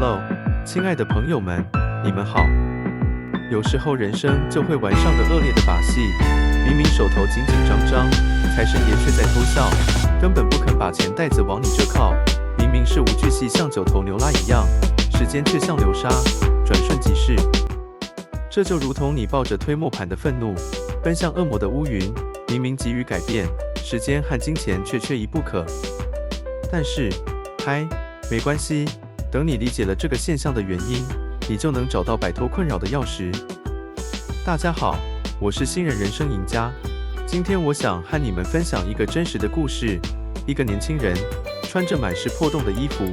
Hello，亲爱的朋友们，你们好。有时候人生就会玩上个恶劣的把戏，明明手头紧紧张张，财神爷却在偷笑，根本不肯把钱袋子往你这靠。明明是无巨细像九头牛拉一样，时间却像流沙，转瞬即逝。这就如同你抱着推磨盘的愤怒，奔向恶魔的乌云，明明急于改变，时间和金钱却缺一不可。但是，没关系，等你理解了这个现象的原因，你就能找到摆脱困扰的钥匙。大家好，我是新人人生赢家。今天我想和你们分享一个真实的故事。一个年轻人穿着满是破洞的衣服，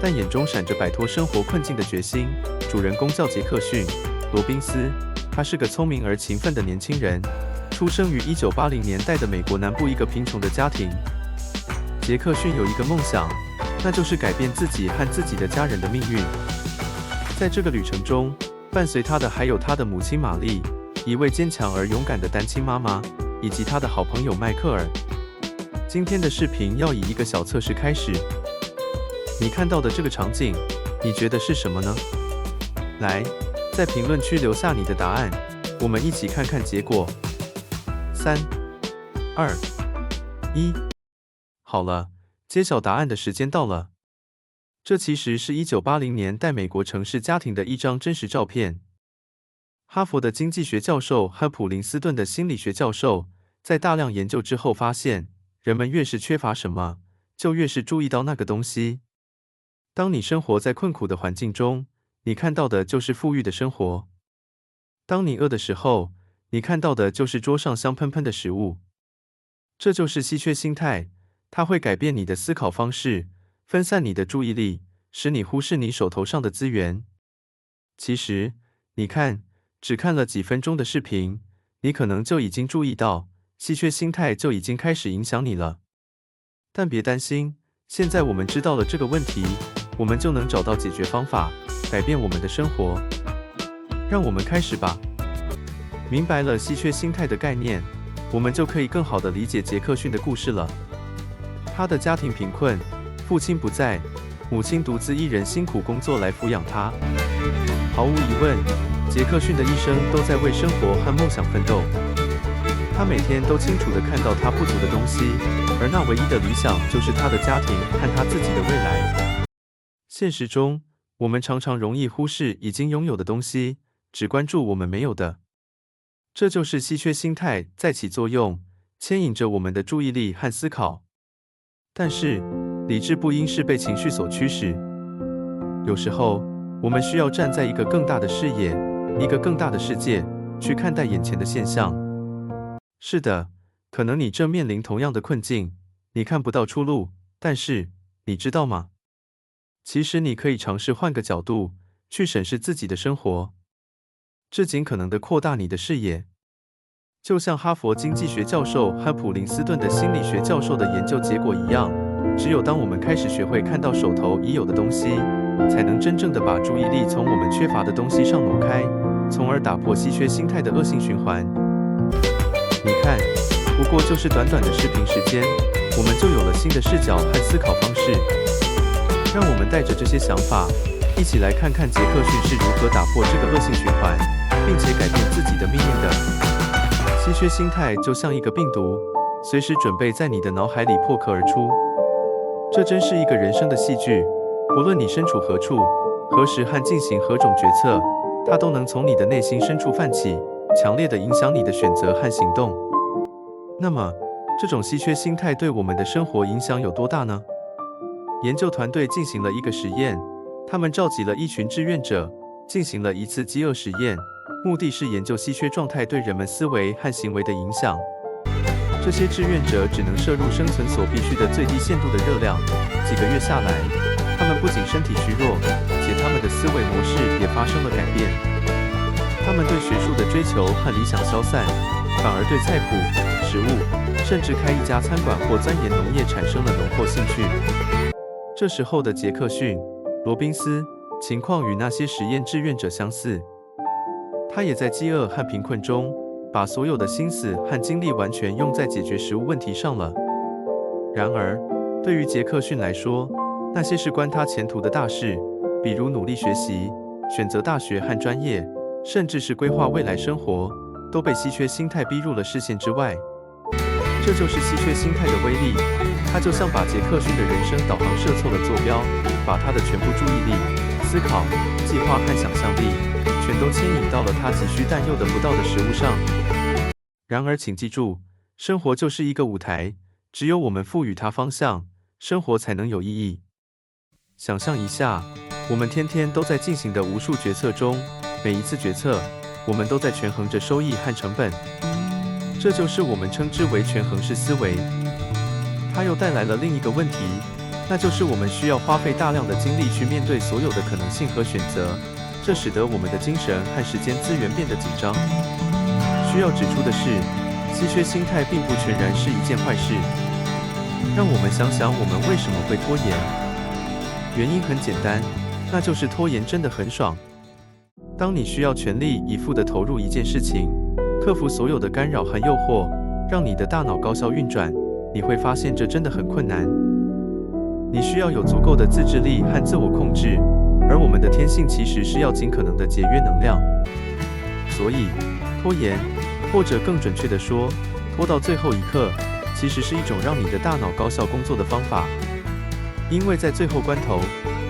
但眼中闪着摆脱生活困境的决心。主人公叫杰克逊·罗宾斯，他是个聪明而勤奋的年轻人，出生于1980年代的美国南部一个贫穷的家庭。杰克逊有一个梦想，那就是改变自己和自己的家人的命运。在这个旅程中，伴随他的还有他的母亲玛丽，一位坚强而勇敢的单亲妈妈，以及他的好朋友迈克尔。今天的视频要以一个小测试开始。你看到的这个场景，你觉得是什么呢？来，在评论区留下你的答案，我们一起看看结果。3、2、1。好了，揭晓答案的时间到了。这其实是1980年代美国城市家庭的一张真实照片。哈佛的经济学教授和普林斯顿的心理学教授在大量研究之后发现，人们越是缺乏什么，就越是注意到那个东西。当你生活在困苦的环境中，你看到的就是富裕的生活。当你饿的时候，你看到的就是桌上香喷喷的食物。这就是稀缺心态，它会改变你的思考方式，分散你的注意力，使你忽视你手头上的资源。其实，你看，只看了几分钟的视频，你可能就已经注意到，稀缺心态就已经开始影响你了。但别担心，现在我们知道了这个问题，我们就能找到解决方法，改变我们的生活。让我们开始吧。明白了稀缺心态的概念，我们就可以更好地理解杰克逊的故事了。他的家庭贫困，父亲不在，母亲独自一人辛苦工作来抚养他。毫无疑问，杰克逊的一生都在为生活和梦想奋斗。他每天都清楚地看到他不足的东西，而那唯一的理想就是他的家庭和他自己的未来。现实中，我们常常容易忽视已经拥有的东西，只关注我们没有的。这就是稀缺心态在起作用，牵引着我们的注意力和思考。但是，理智不应是被情绪所驱使。有时候，我们需要站在一个更大的视野，一个更大的世界，去看待眼前的现象。是的，可能你正面临同样的困境，你看不到出路，但是，你知道吗？其实你可以尝试换个角度，去审视自己的生活。这尽可能地扩大你的视野。就像哈佛经济学教授和普林斯顿的心理学教授的研究结果一样，只有当我们开始学会看到手头已有的东西，才能真正地把注意力从我们缺乏的东西上挪开，从而打破稀缺心态的恶性循环。你看，不过就是短短的视频时间，我们就有了新的视角和思考方式。让我们带着这些想法，一起来看看杰克逊是如何打破这个恶性循环，并且改变自己的命运的。稀缺心态就像一个病毒，随时准备在你的脑海里破壳而出。这真是一个人生的戏剧，不论你身处何处，何时和进行何种决策，它都能从你的内心深处泛起，强烈地影响你的选择和行动。那么，这种稀缺心态对我们的生活影响有多大呢？研究团队进行了一个实验，他们召集了一群志愿者，进行了一次饥饿实验，目的是研究稀缺状态对人们思维和行为的影响。这些志愿者只能摄入生存所必需的最低限度的热量，几个月下来，他们不仅身体虚弱，且他们的思维模式也发生了改变。他们对学术的追求和理想消散，反而对菜谱、食物，甚至开一家餐馆或钻研农业产生了浓厚兴趣。这时候的杰克逊·罗宾斯情况与那些实验志愿者相似，他也在饥饿和贫困中，把所有的心思和精力完全用在解决食物问题上了。然而，对于杰克逊来说，那些是关他前途的大事，比如努力学习、选择大学和专业，甚至是规划未来生活，都被稀缺心态逼入了视线之外。这就是稀缺心态的威力，它就像把杰克逊的人生导航设错了坐标，把他的全部注意力、思考、计划和想象力，全都牵引到了他急需但又得不到的食物上。然而请记住，生活就是一个舞台，只有我们赋予它方向，生活才能有意义。想象一下，我们天天都在进行的无数决策中，每一次决策，我们都在权衡着收益和成本。这就是我们称之为权衡式思维。它又带来了另一个问题，那就是我们需要花费大量的精力去面对所有的可能性和选择，这使得我们的精神和时间资源变得紧张。需要指出的是，稀缺心态并不全然是一件坏事。让我们想想我们为什么会拖延。原因很简单，那就是拖延真的很爽。当你需要全力以赴地投入一件事情，克服所有的干扰和诱惑，让你的大脑高效运转，你会发现这真的很困难。你需要有足够的自制力和自我控制，而我们的天性其实是要尽可能的节约能量。所以，拖延，或者更准确地说，拖到最后一刻，其实是一种让你的大脑高效工作的方法。因为在最后关头，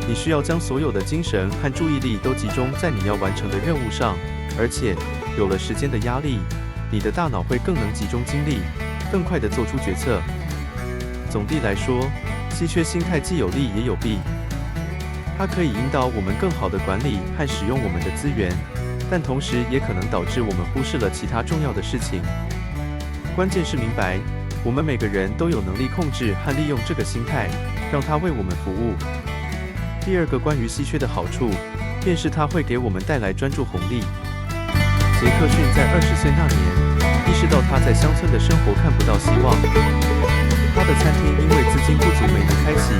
你需要将所有的精神和注意力都集中在你要完成的任务上，而且有了时间的压力，你的大脑会更能集中精力，更快地做出决策。总的来说，稀缺心态既有利也有弊。它可以引导我们更好地管理和使用我们的资源，但同时也可能导致我们忽视了其他重要的事情。关键是明白，我们每个人都有能力控制和利用这个心态，让它为我们服务。第二个关于稀缺的好处，便是它会给我们带来专注红利。杰克逊在20岁那年，意识到他在乡村的生活看不到希望。他的餐厅因为资金不足没能开启，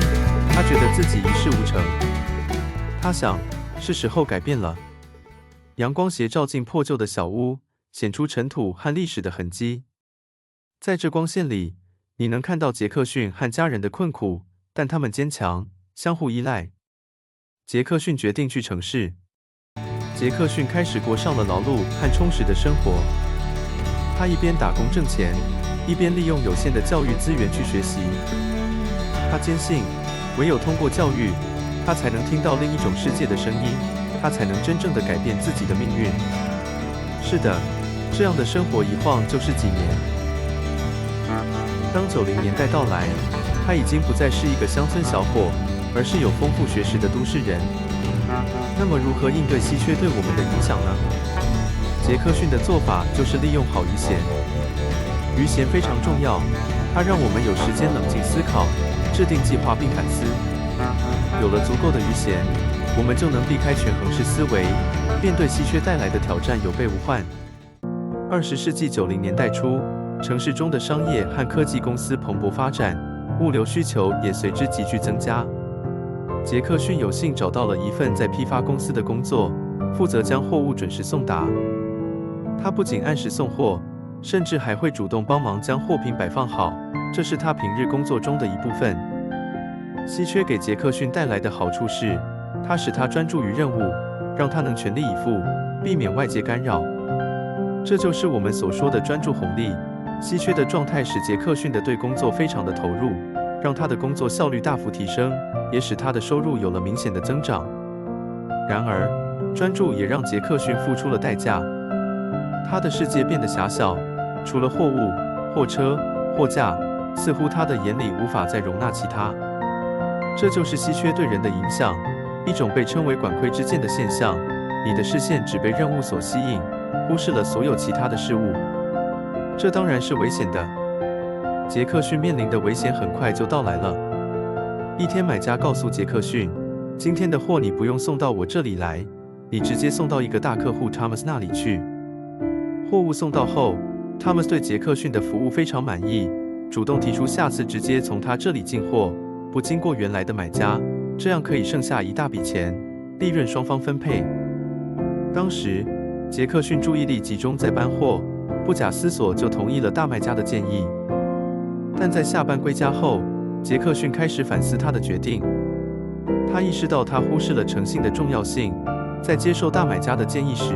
他觉得自己一事无成。他想，是时候改变了。阳光斜照进破旧的小屋，显出尘土和历史的痕迹。在这光线里，你能看到杰克逊和家人的困苦，但他们坚强，相互依赖。杰克逊决定去城市。杰克逊开始过上了劳碌和充实的生活。他一边打工挣钱，一边利用有限的教育资源去学习。他坚信，唯有通过教育，他才能听到另一种世界的声音，他才能真正的改变自己的命运。是的，这样的生活一晃就是几年。当90年代到来，他已经不再是一个乡村小伙，而是有丰富学识的都市人。那么如何应对稀缺对我们的影响呢？杰克逊的做法就是利用好余闲。余闲非常重要，它让我们有时间冷静思考，制定计划并反思。有了足够的余闲，我们就能避开权衡式思维，面对稀缺带来的挑战有备无患。20世纪90年代初，城市中的商业和科技公司蓬勃发展，物流需求也随之急剧增加。杰克逊有幸找到了一份在批发公司的工作，负责将货物准时送达。他不仅按时送货，甚至还会主动帮忙将货品摆放好，这是他平日工作中的一部分。稀缺给杰克逊带来的好处是，它使他专注于任务，让他能全力以赴，避免外界干扰。这就是我们所说的专注红利。稀缺的状态使杰克逊的对工作非常的投入，让他的工作效率大幅提升，也使他的收入有了明显的增长。然而，专注也让杰克逊付出了代价。他的世界变得狭小，除了货物、货车、货架，似乎他的眼里无法再容纳其他。这就是稀缺对人的影响，一种被称为管窥之见的现象。你的视线只被任务所吸引，忽视了所有其他的事物。这当然是危险的。杰克逊面临的危险很快就到来了。一天，买家告诉杰克逊，今天的货你不用送到我这里来，你直接送到一个大客户 Thomas 那里去。货物送到后， Thomas 对杰克逊的服务非常满意，主动提出下次直接从他这里进货，不经过原来的买家，这样可以剩下一大笔钱，利润双方分配。当时，杰克逊注意力集中在搬货，不假思索就同意了大卖家的建议。但在下班归家后，杰克逊开始反思他的决定。他意识到他忽视了诚信的重要性，在接受大买家的建议时，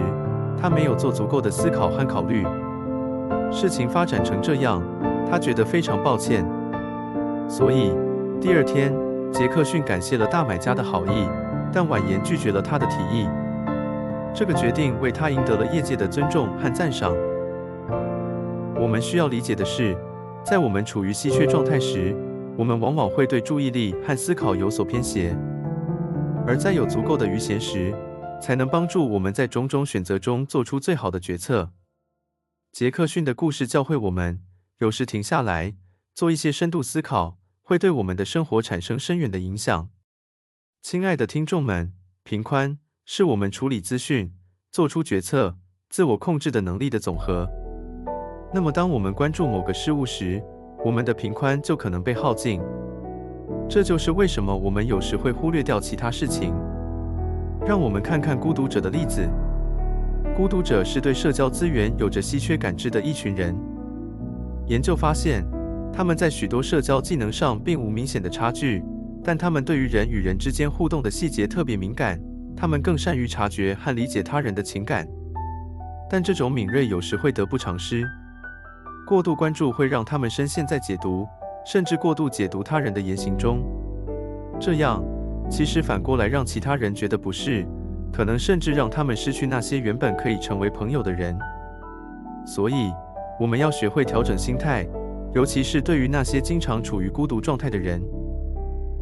他没有做足够的思考和考虑。事情发展成这样，他觉得非常抱歉。所以，第二天，杰克逊感谢了大买家的好意，但婉言拒绝了他的提议。这个决定为他赢得了业界的尊重和赞赏。我们需要理解的是，在我们处于稀缺状态时，我们往往会对注意力和思考有所偏斜，而在有足够的余闲时，才能帮助我们在种种选择中做出最好的决策。杰克逊的故事教会我们，有时停下来，做一些深度思考，会对我们的生活产生深远的影响。亲爱的听众们，频宽是我们处理资讯、做出决策、自我控制的能力的总和。那么，当我们关注某个事物时，我们的频宽就可能被耗尽。这就是为什么我们有时会忽略掉其他事情。让我们看看孤独者的例子。孤独者是对社交资源有着稀缺感知的一群人。研究发现，他们在许多社交技能上并无明显的差距，但他们对于人与人之间互动的细节特别敏感，他们更善于察觉和理解他人的情感。但这种敏锐有时会得不偿失。过度关注会让他们深陷在解读，甚至过度解读他人的言行中。这样，其实反过来让其他人觉得不适，可能甚至让他们失去那些原本可以成为朋友的人。所以，我们要学会调整心态，尤其是对于那些经常处于孤独状态的人。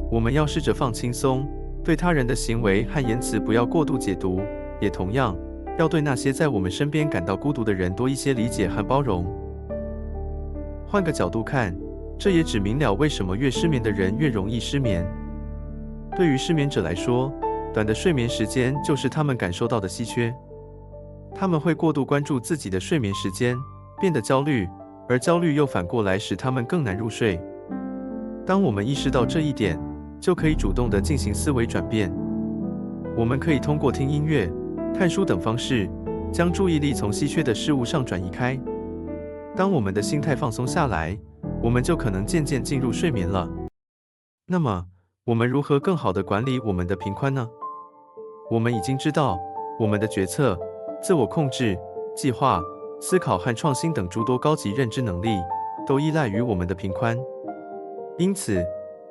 我们要试着放轻松，对他人的行为和言辞不要过度解读，也同样要对那些在我们身边感到孤独的人多一些理解和包容。换个角度看，这也指明了为什么越失眠的人越容易失眠。对于失眠者来说，短的睡眠时间就是他们感受到的稀缺。他们会过度关注自己的睡眠时间，变得焦虑，而焦虑又反过来使他们更难入睡。当我们意识到这一点，就可以主动地进行思维转变。我们可以通过听音乐、看书等方式，将注意力从稀缺的事物上转移开。当我们的心态放松下来，我们就可能渐渐进入睡眠了。那么，我们如何更好地管理我们的频宽呢？我们已经知道，我们的决策、自我控制、计划、思考和创新等诸多高级认知能力，都依赖于我们的频宽。因此，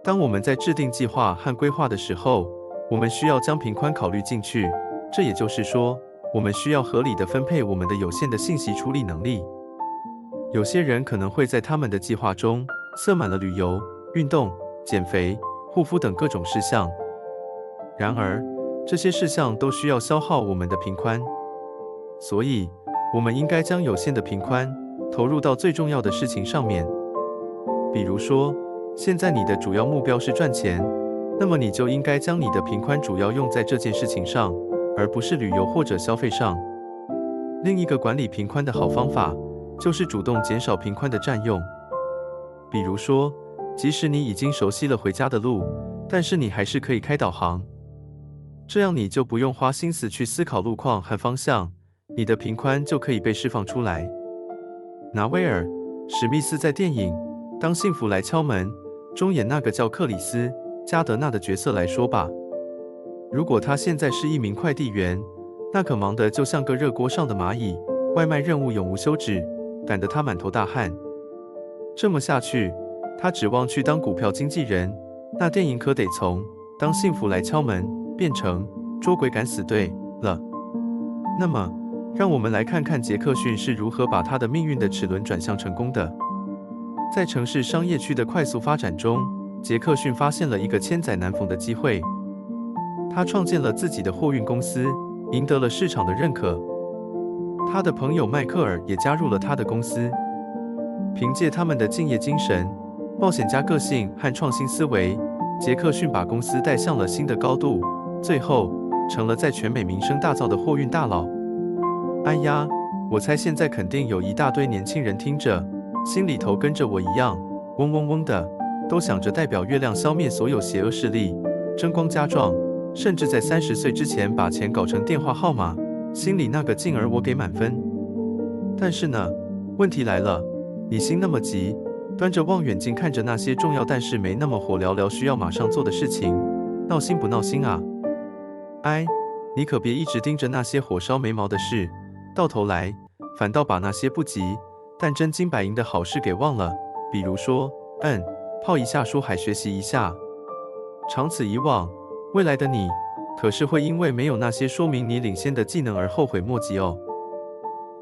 当我们在制定计划和规划的时候，我们需要将频宽考虑进去。这也就是说，我们需要合理地分配我们的有限的信息处理能力。有些人可能会在他们的计划中塞满了旅游、运动、减肥、护肤等各种事项。然而，这些事项都需要消耗我们的频宽，所以，我们应该将有限的频宽投入到最重要的事情上面。比如说，现在你的主要目标是赚钱，那么你就应该将你的频宽主要用在这件事情上，而不是旅游或者消费上。另一个管理频宽的好方法，就是主动减少频宽的占用。比如说，即使你已经熟悉了回家的路，但是你还是可以开导航。这样你就不用花心思去思考路况和方向，你的频宽就可以被释放出来。拿威尔·史密斯在电影《当幸福来敲门》中演那个叫克里斯·加德纳的角色来说吧。如果他现在是一名快递员，那可忙得就像个热锅上的蚂蚁，外卖任务永无休止，赶得他满头大汗。这么下去，他指望去当股票经纪人，那电影可得从当幸福来敲门变成捉鬼敢死队了。那么，让我们来看看杰克逊是如何把他的命运的齿轮转向成功的。在城市商业区的快速发展中，杰克逊发现了一个千载难逢的机会。他创建了自己的货运公司，赢得了市场的认可。他的朋友迈克尔也加入了他的公司。凭借他们的敬业精神、冒险家个性和创新思维，杰克逊把公司带向了新的高度，最后成了在全美名声大噪的货运大佬。哎呀，我猜现在肯定有一大堆年轻人听着，心里头跟着我一样，嗡嗡嗡的，都想着代表月亮消灭所有邪恶势力，争光加壮，甚至在30岁之前把钱搞成电话号码，心里那个劲儿我给满分。但是呢，问题来了，你心那么急，端着望远镜看着那些重要但是没那么火燎燎需要马上做的事情，闹心不闹心啊？哎，你可别一直盯着那些火烧眉毛的事，到头来反倒把那些不急但真金白银的好事给忘了。比如说，泡一下书还学习一下。长此以往，未来的你可是会因为没有那些说明你领先的技能而后悔莫及哦。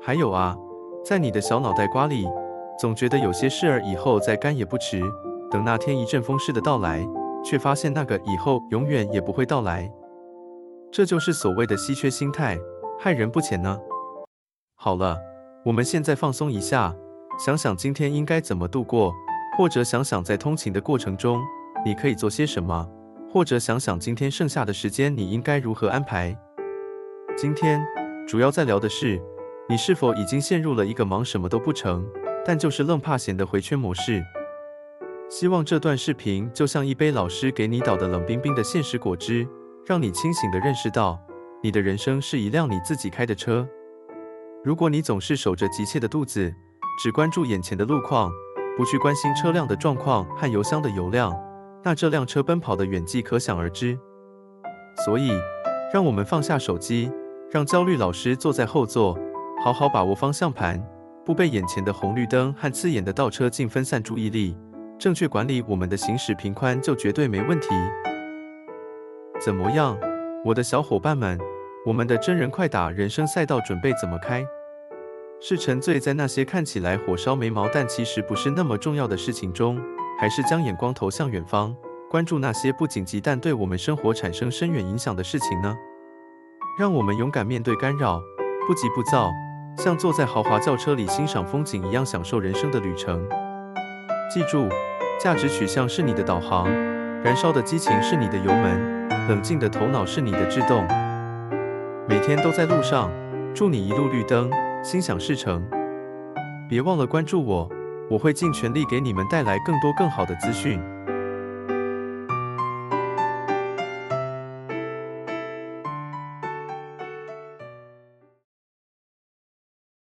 还有啊，在你的小脑袋瓜里，总觉得有些事儿以后再干也不迟，等那天一阵风似的到来，却发现那个以后永远也不会到来。这就是所谓的稀缺心态，害人不浅呢。好了，我们现在放松一下，想想今天应该怎么度过，或者想想在通勤的过程中，你可以做些什么，或者想想今天剩下的时间你应该如何安排。今天主要在聊的是，你是否已经陷入了一个忙什么都不成，但就是愣怕闲的回圈模式。希望这段视频就像一杯老师给你倒的冷冰冰的现实果汁，让你清醒地认识到，你的人生是一辆你自己开的车。如果你总是守着急切的肚子，只关注眼前的路况，不去关心车辆的状况和油箱的油量，那这辆车奔跑的远迹可想而知。所以，让我们放下手机，让焦虑老师坐在后座，好好把握方向盘，不被眼前的红绿灯和刺眼的倒车镜分散注意力，正确管理我们的行驶频宽就绝对没问题。怎么样，我的小伙伴们，我们的真人快打人生赛道准备怎么开？是沉醉在那些看起来火烧眉毛但其实不是那么重要的事情中，还是将眼光投向远方，关注那些不紧急但对我们生活产生深远影响的事情呢？让我们勇敢面对干扰，不急不躁，像坐在豪华轿车里欣赏风景一样享受人生的旅程。记住，价值取向是你的导航，燃烧的激情是你的油门，冷静的头脑是你的制动。每天都在路上，祝你一路绿灯，心想事成。别忘了关注我，我会尽全力给你们带来更多更好的资讯。